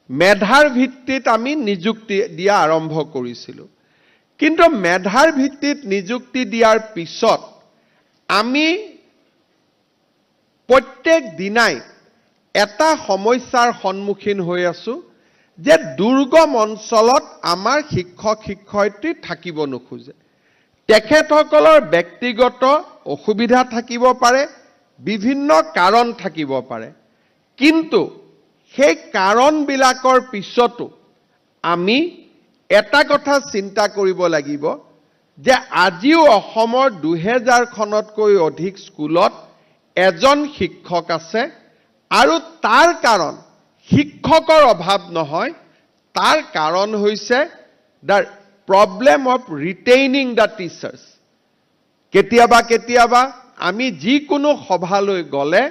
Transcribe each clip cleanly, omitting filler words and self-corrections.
মেধাৰ ভিত্তিত আমি নিযুক্তি দিয়া আৰম্ভ কৰিছিলোঁ কিন্তু মেধাৰ ভিত্তিত নিযুক্তি দিয়াৰ পিছত আমি প্ৰত্যেক দিনাই এটা সমস্যাৰ সন্মুখীন হৈ আছো যে দুৰ্গম অঞ্চলত আমাৰ শিক্ষক শিক্ষয়িত্ৰী থাকিব নোখোজে তেখেতসকলৰ ব্যক্তিগত অসুবিধা থাকিব পাৰে বিভিন্ন কাৰণ থাকিব পাৰে কিন্তু সেই কাৰণবিলাকৰ পিছতো আমি এটা কথা চিন্তা কৰিব লাগিব যে আজিও অসমৰ 2000খনতকৈ অধিক স্কুলত এজন শিক্ষক আছে আৰু তাৰ কাৰণ শিক্ষকৰ অভাৱ নহয় তাৰ কাৰণ হৈছে the problem of retaining the teachers কেতিয়াবা আমি যিকোনো সভালৈ গলে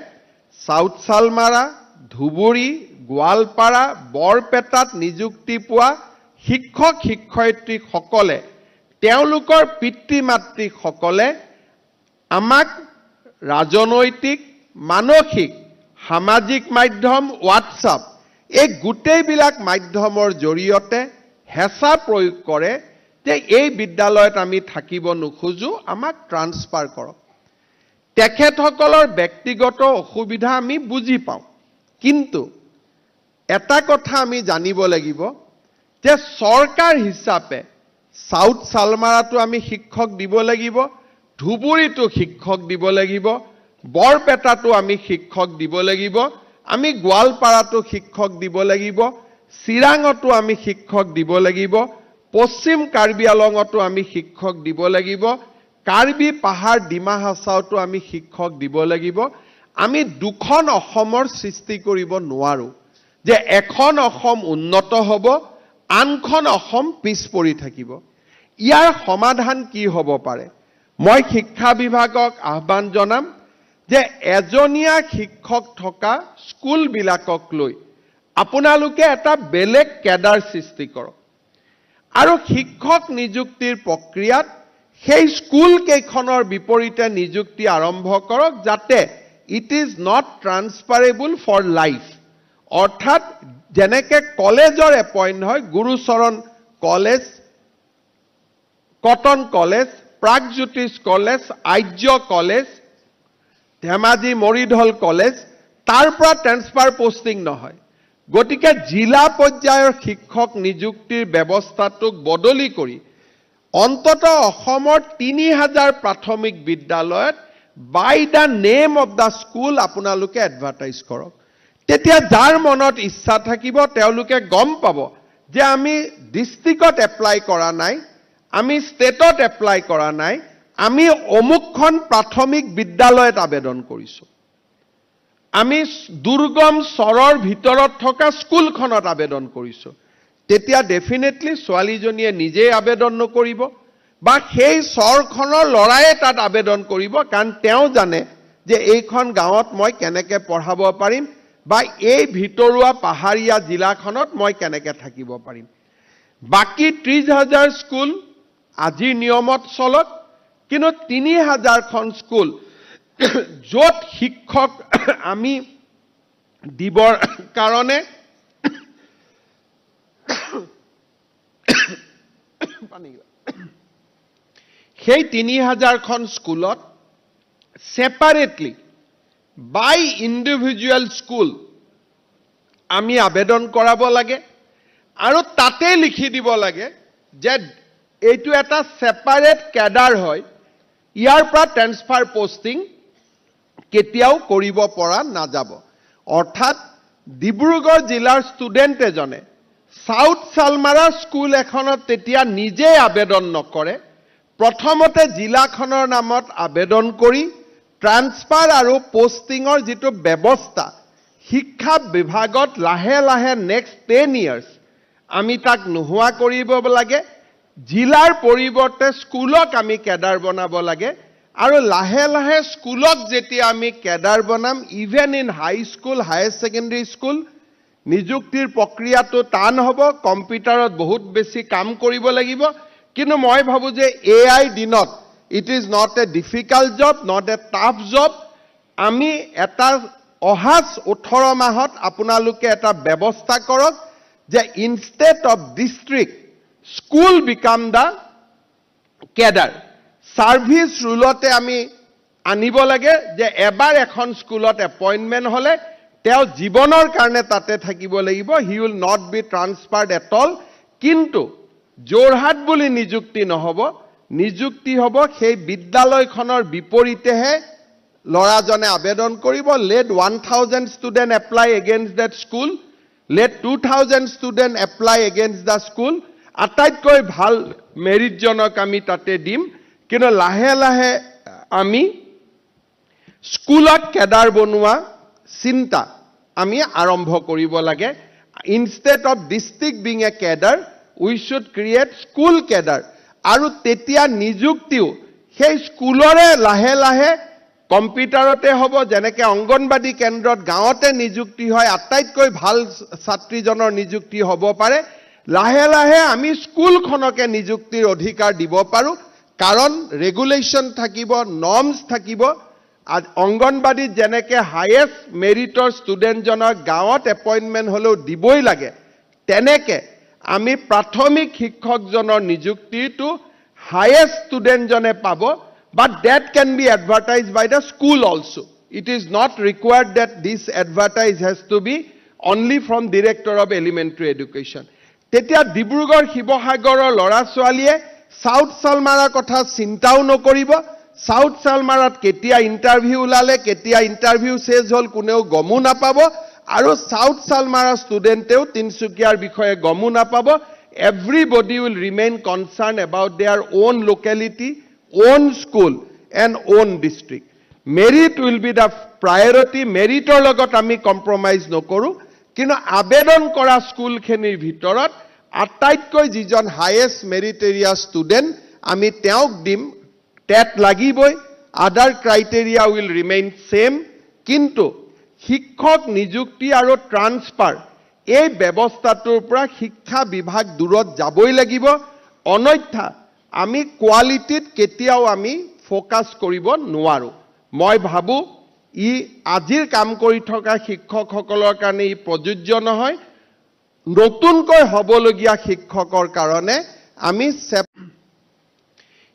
সাউথ সালমাৰা ধুবুৰী গোৱালপাৰা বৰপেটাত নিযুক্তি পোৱা শিক্ষক শিক্ষয়িত্ৰী সকলে তেওঁলোকৰ পিতৃ মাতৃ সকলে আমাক ৰাজনৈতিক মানসিক সামাজিক মাধ্যম WhatsApp এই গোটেইবিলাক মাধ্যমৰ জৰিয়তে হেঁচা প্ৰয়োগ কৰে যে এই বিদ্যালয়ত আমি থাকিব নোখোজো আমাক ট্ৰান্সফাৰ কৰক তেখেতসকলৰ ব্যক্তিগত অসুবিধা আমি বুজি পাওঁ কিন্তু এটা কথা আমি জানিব লাগিব যে সৰকাৰ হিচাপে সাউথ সালমাৰাটো আমি শিক্ষক দিব লাগিব ধুবুৰীটো শিক্ষক দিব লাগিব বৰপেটাটো আমি শিক্ষক দিব লাগিব আমি গোৱালপাৰাটো শিক্ষক দিব লাগিব চিৰাঙতো আমি শিক্ষক দিব লাগিব পশ্চিম কাৰ্বি আলঙতো আমি শিক্ষক দিব লাগিব কাৰ্বি পাহাৰ ডিমা হাছাওতো আমি শিক্ষক দিব লাগিব আমি দুখন অসমৰ সৃষ্টি কৰিব নোৱাৰো যে এখন অসম উন্নত হ'ব আনখন অসম পিছ পৰি থাকিব ইয়াৰ সমাধান কি হ'ব পাৰে মই শিক্ষা বিভাগক আহ্বান জনাম যে এজনীয়া শিক্ষক থকা স্কুল বিলাকক লৈ আপোনালোকে এটা বেলেগ কেডাৰ সৃষ্টি কৰক আৰু শিক্ষক নিযুক্তিৰ প্ৰক্ৰিয়াত সেই স্কুল কেইখনৰ বিপৰীতে নিযুক্তি আৰম্ভ কৰক যাতে it is not transferable for life অৰ্থাৎ যেনেকে কলেজৰ এপইণ্ট হয় Gurucharan college Cotton college Pragjyotish college Arya college Dhemaji Moridhal college তাৰ পৰা ট্ৰান্সফাৰ পোষ্টিং নহয় গতিকে জিলা পৰ্যায়ৰ শিক্ষক নিযুক্তিৰ ব্যৱস্থাটোক বদলি কৰি অন্তত অসমৰ 3000 প্ৰাথমিক বিদ্যালয়ত by the name of the school আপোনালোকে এডভাৰটাইজ কৰক তেতিয়া যাৰ মনত ইচ্ছা থাকিব তেওঁলোকে গম পাব যে আমি ডিস্ট্ৰিক্টত এপ্লাই কৰা নাই আমি ষ্টেটত এপ্লাই কৰা নাই আমি অমুকখন প্ৰাথমিক বিদ্যালয়ত আবেদন কৰিছো আমি দুৰ্গম চৰৰ ভিতৰত থকা স্কুলখনত আবেদন কৰিছো তেতিয়া ডেফিনেটলি ছোৱালীজনীয়ে নিজে আবেদন নকৰিব বা সেই চৰখনৰ লৰাই তাত আবেদন কৰিব কাৰণ তেওঁ জানে যে এইখন গাঁৱত মই কেনেকৈ পঢ়াব পাৰিম বা এই ভিতৰুৱা পাহাৰীয়া জিলাখনত মই কেনেকৈ থাকিব পাৰিম বাকি 30000 স্কুল আজি নিয়মত চলক কিন্তু 3000খন স্কুল য'ত শিক্ষক আমি দিবৰ কাৰণে সেই 3000খন স্কুলত সেপাৰেটলি বাই ইন্ডিভিজুৱেল স্কুল আমি আবেদন কৰাব লাগে আৰু তাতে লিখি দিব লাগে যে এইটো এটা সেপাৰেট ক্যাডাৰ হয় ইয়াৰ পৰা ট্ৰান্সফাৰ পোষ্টিং কেতিয়াও কৰিব পৰা নাযাব অৰ্থাৎ ডিব্ৰুগড় জিলাৰ ষ্টুডেণ্ট এজনে সাউথ সালমাৰা স্কুল এখনত তেতিয়া নিজে আবেদন নকৰে প্ৰথমতে জিলাখনৰ নামত আবেদন কৰি ট্ৰান্সফাৰ আৰু পোষ্টিঙৰ যেটো ব্যৱস্থা শিক্ষা বিভাগত লাহে লাহে নেক্সট 10 ইয়াৰ্স আমি তাক নোহোৱা কৰিব লাগে জিলাৰ পৰিৱৰ্তে স্কুলক আমি কেডাৰ বনাব লাগে আৰু লাহে লাহে স্কুলক যেতিয়া আমি কেডাৰ বনাম even in high school higher secondary school নিযুক্তিৰ প্ৰক্ৰিয়াটো টান হ'ব কম্পিউটাৰত বহুত বেছি কাম কৰিব লাগিব কিন্তু মই ভাবো যে এআই দিনত it is not a difficult job not a tough job আমি এটা অহাস 18 মাহত আপোনালোকে এটা ব্যৱস্থা কৰক যে instead of district school become the cadre service ৰুলতে আমি আনিব লাগে যে এবাৰ এখন স্কুলত এপইন্টমেন্ট হলে তেও জীৱনৰ কাৰণে তাতে থাকিব লাগিব he will not be transferred at all কিন্তু যোৰহাট বুলি নিযুক্তি নহব নিযুক্তি হ'ব সেই বিদ্যালয়খনৰ বিপৰীতেহে লৰাজনে আবেদন কৰিব let 1000 student apply against that school let 2000 student apply against the school আটাইতকৈ ভাল মেৰিট জনক আমি তাতে দিম কিন্তু লাহে লাহে আমি স্কুলত কেডাৰ বনোৱা চিন্তা আমি আৰম্ভ কৰিব লাগে instead of district being a cadre we should create school cadre আৰু তেতিয়া নিযুক্তিও সেই স্কুলৰে লাহে লাহে কম্পিউটাৰতে হ'ব যেনেকৈ অংগনবাদী কেন্দ্ৰত গাঁৱতে নিযুক্তি হয় আটাইতকৈ ভাল ছাত্ৰীজনৰ নিযুক্তি হ'ব পাৰে লাহে লাহে আমি স্কুলখনকে নিযুক্তিৰ অধিকাৰ দিব পাৰো কাৰণ ৰেগুলেশ্যন থাকিব নৰ্মছ থাকিব অংগনবাদীত যেনেকৈ হাইয়েষ্ট মেৰিটৰ ষ্টুডেণ্টজনক গাঁৱত এপইণ্টমেণ্ট হ'লেও দিবই লাগে তেনেকৈ আমি প্ৰাথমিক শিক্ষকজনৰ নিযুক্তিটো হাইয়েষ্ট ষ্টুডেণ্টজনে পাব but that can be advertised by the school also it is not required that this advertise has to be only from director of elementary education tetia dibrugarh shibosagorer lora swaliye south salmara kotha chintao nokoribo south salmarat ketia interview ulale ketia interview ses hol kuneo gomu napabo aru south salmara studenteu tinsukiar bikhoye gomu napabo everybody will remain concerned about their own locality own school and own district merit will be the priority meritor logot ami compromise nokoru kino abedon kora school khenir bhitorat ataittkoi jijon highest meritorious student ami teok dim tet lagiboi other criteria will remain same kintu শিক্ষক নিযুক্তি আৰু transfer এই ব্যৱস্থাটোৰ পৰা শিক্ষা বিভাগ দূৰত যাবই লাগিব অন্যথা আমি কোৱালিটিত কেতিয়াও আমি ফোকাস কৰিব নোৱাৰো মই ভাবো ই আজিৰ কাম কৰি থকা শিক্ষকসকলৰ কাৰণে ই প্ৰযোজ্য নহয় নতুনকৈ হ'বলগীয়া শিক্ষকৰ কাৰণে আমি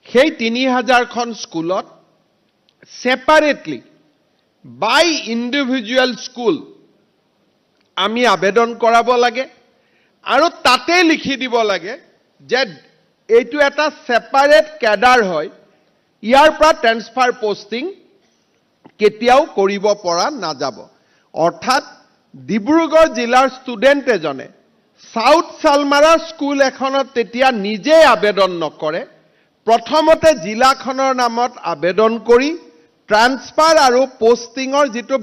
সেই 3000 খন স্কুলত সেপাৰেটলি বাই ইন্ডিভিজুৱেল স্কুল আমি আবেদন কৰাব লাগে আৰু তাতে লিখি দিব লাগে যে এইটো এটা সেপাৰেট ক্যাডাৰ হয় ইয়াৰ পৰা ট্ৰান্সফাৰ পোষ্টিং কেতিয়াও কৰিব পৰা নাযাব অৰ্থাৎ ডিব্ৰুগড় জিলাৰ ষ্টুডেণ্ট এজনে সাউথ সালমাৰা স্কুল এখনত তেতিয়া নিজে আবেদন নকৰে প্ৰথমতে জিলাখনৰ নামত আবেদন কৰি ট্ৰান্সফাৰ আৰু পোষ্টিংৰ যেটো